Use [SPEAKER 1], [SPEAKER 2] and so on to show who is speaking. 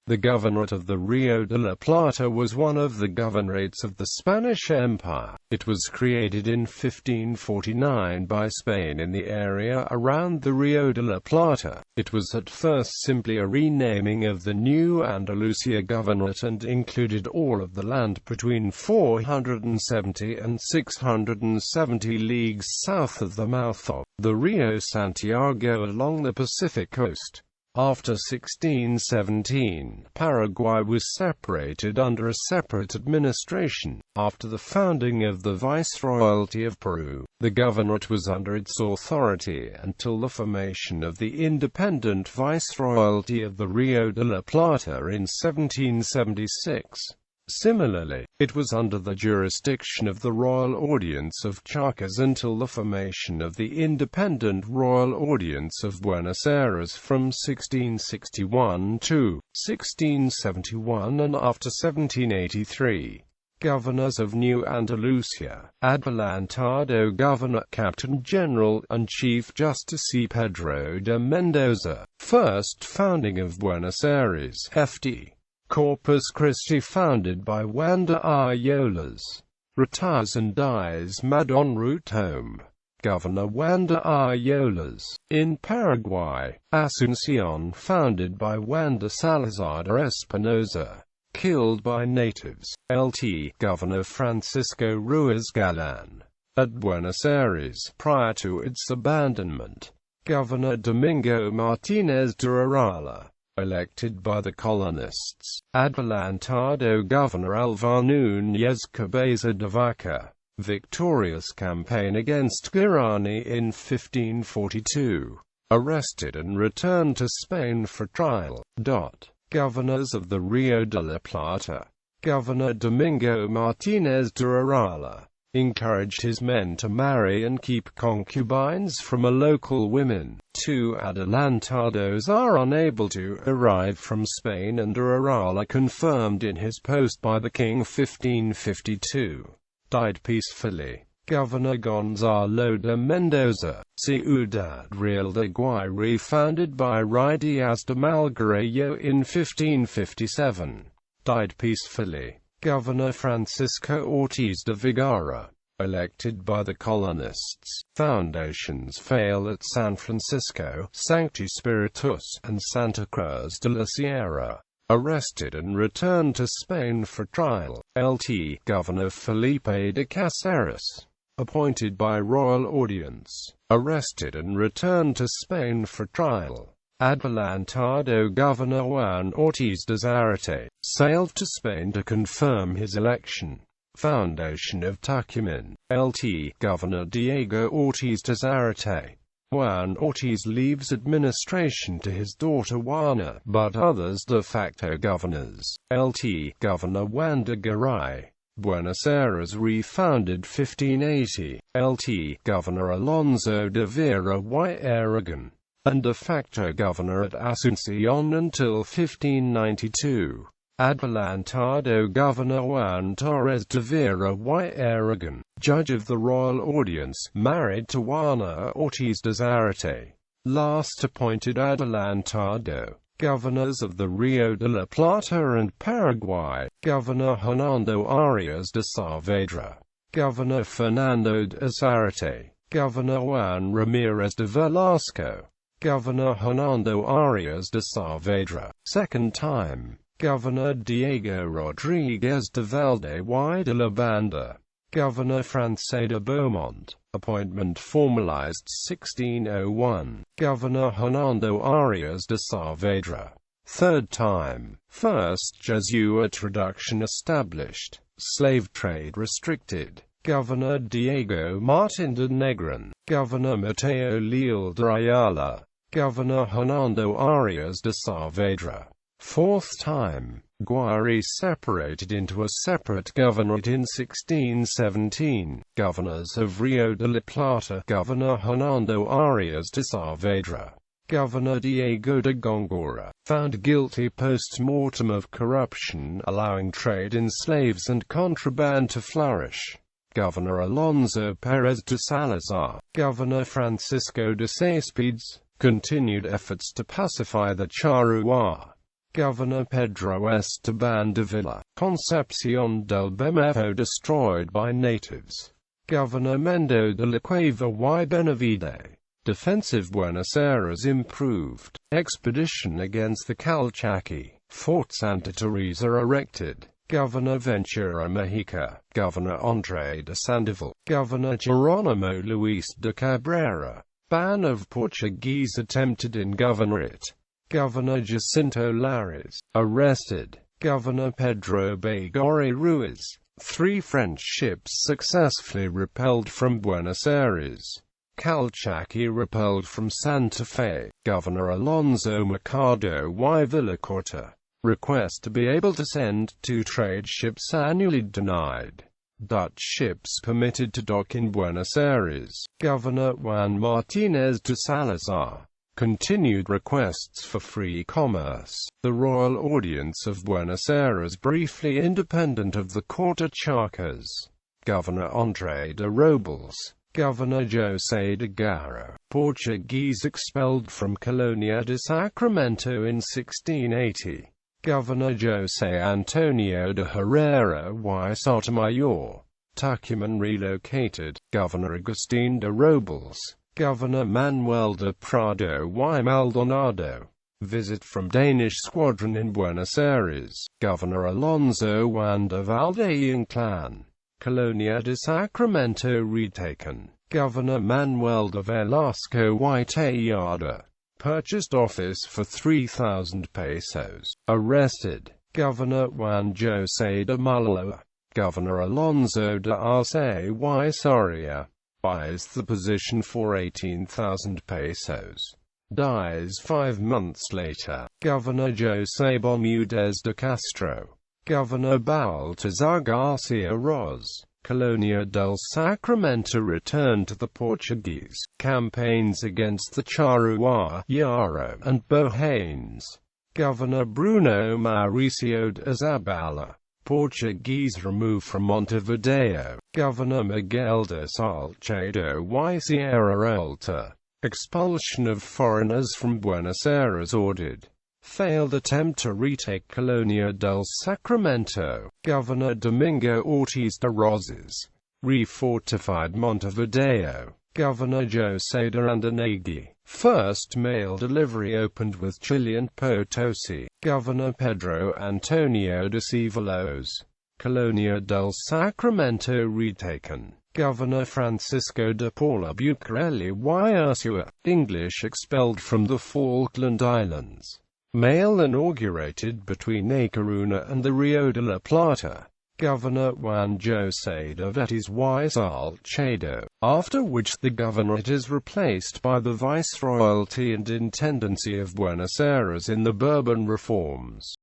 [SPEAKER 1] The Governorate of the Rio de la Plata was one of the governorates of the Spanish Empire. It was created in 1549 by Spain in the area around the Rio de la Plata. It was at first simply a renaming of the new Andalusia Governorate and included all of the land between 470 and 670 leagues south of the mouth of the Rio Santiago along the Pacific coast. After 1617, Paraguay was separated under a separate administration. After the founding of the Viceroyalty of Peru, the Governorate was under its authority until the formation of the independent Viceroyalty of the Rio de la Plata in 1776. Similarly, it was under the jurisdiction of the Royal Audience of Charcas until the formation of the independent Royal Audience of Buenos Aires from 1661 to 1671 and after 1783. Governors of New Andalusia: Adelantado Governor, Captain General, and Chief Justice Pedro de Mendoza. First founding of Buenos Aires, FD. Corpus Christi founded by Juan de Ayolas. Retires and dies mad en route home. Governor Juan de Ayolas. In Paraguay, Asunción founded by Juan de Salazar de Espinosa. Killed by natives. LT. Governor Francisco Ruiz Galan. At Buenos Aires, prior to its abandonment. Governor Domingo Martínez de Arala. Elected by the colonists. Adelantado Governor Alvar Núñez Cabeza de Vaca. Victorious campaign against Guarani in 1542. Arrested and returned to Spain for trial. Governors of the Rio de la Plata. Governor Domingo Martínez de Arala encouraged his men to marry and keep concubines from a local women. Two adelantados are unable to arrive from Spain and Arala confirmed in his post by the king 1552. Died peacefully. Governor Gonzalo de Mendoza. Ciudad Real de Guayre founded by Ruy Díaz de Malgrado in 1557. Died peacefully. Governor Francisco Ortiz de Vergara. Elected by the colonists. Foundations fail at San Francisco, Sancti Spiritus, and Santa Cruz de la Sierra. Arrested and returned to Spain for trial. LT. Governor Felipe de Caceres. Appointed by Royal Audience. Arrested and returned to Spain for trial. Adelantado Governor Juan Ortiz de Zarate. Sailed to Spain to confirm his election. Foundation of Tucumán. LT. Governor Diego Ortiz de Zarate. Juan Ortiz leaves administration to his daughter Juana, but others de facto governors. LT. Governor Juan de Garay. Buenos Aires refounded 1580. LT. Governor Alonso de Vera y Aragon. And de facto governor at Asunción until 1592. Adelantado Governor Juan Torres de Vera y Aragon. Judge of the Royal Audience, married to Juana Ortiz de Zarate. Last appointed Adelantado. Governors of the Rio de la Plata and Paraguay. Governor Hernando Arias de Saavedra. Governor Fernando de Zarate. Governor Juan Ramirez de Velasco. Governor Hernando Arias de Saavedra. Second time. Governor Diego Rodriguez de Valde y de la Banda. Governor Francés de Beaumont. Appointment formalized 1601. Governor Hernando Arias de Saavedra. Third time. First Jesuit reduction established. Slave trade restricted. Governor Diego Martin de Negron. Governor Mateo Leal de Ayala. Governor Hernando Arias de Saavedra. Fourth time. Guayre separated into a separate governorate in 1617. Governors of Rio de la Plata. Governor Hernando Arias de Saavedra. Governor Diego de Góngora. Found guilty post-mortem of corruption, allowing trade in slaves and contraband to flourish. Governor Alonso Pérez de Salazar. Governor Francisco de Céspedes. Continued efforts to pacify the Charrúa. Governor Pedro Esteban de Villa, Concepción del Bermejo destroyed by natives. Governor Mendo de la Cueva y Benavide. Defensive Buenos Aires improved. Expedition against the Calchaquí. Fort Santa Teresa erected. Governor Ventura Mejica. Governor Andre de Sandoval. Governor Geronimo Luis de Cabrera. Ban of Portuguese attempted in Governorate. Governor Jacinto Lares. Arrested. Governor Pedro Baigorri Ruiz. 3 French ships successfully repelled from Buenos Aires. Calchaquí repelled from Santa Fe. Governor Alonso Mercado y Villacorta. Request to be able to send 2 trade ships annually denied. Dutch ships permitted to dock in Buenos Aires. Governor Juan Martinez de Salazar. Continued requests for free commerce. The Royal Audience of Buenos Aires briefly independent of the Corte Charcas. Governor Andre de Robles. Governor José de Garro. Portuguese expelled from Colonia de Sacramento in 1680. Governor José Antonio de Herrera y Sotomayor. Tucumán relocated. Governor Agustín de Robles. Governor Manuel de Prado y Maldonado. Visit from Danish squadron in Buenos Aires. Governor Alonso Juan de Valde-Inclán. Colonia de Sacramento retaken. Governor Manuel de Velasco y Tejada. Purchased office for 3,000 pesos. Arrested. Governor Juan José de Mulloa. Governor Alonso de Arce y Soria. Buys the position for 18,000 pesos. Dies 5 months later. Governor José Bermúdez de Castro. Governor Baltazar Garcia Roz. Colonia del Sacramento returned to the Portuguese. Campaigns against the Charrúa, Yaro, and Bohanes. Governor Bruno Mauricio de Zabala. Portuguese removed from Montevideo. Governor Miguel de Salcedo y Sierra Alta. Expulsion of foreigners from Buenos Aires ordered. Failed attempt to retake Colonia del Sacramento. Governor Domingo Ortiz de Rosas. Refortified Montevideo. Governor José de Randonegui. First mail delivery opened with Chilean Potosi. Governor Pedro Antonio de Ceballos. Colonia del Sacramento retaken. Governor Francisco de Paula Bucareli y Ursua. English expelled from the Falkland Islands. Mail inaugurated between A Coruña and the Rio de la Plata. Governor Juan José de Vetis y Salcedo, after which the governorate is replaced by the Viceroyalty and Intendancy of Buenos Aires in the Bourbon reforms.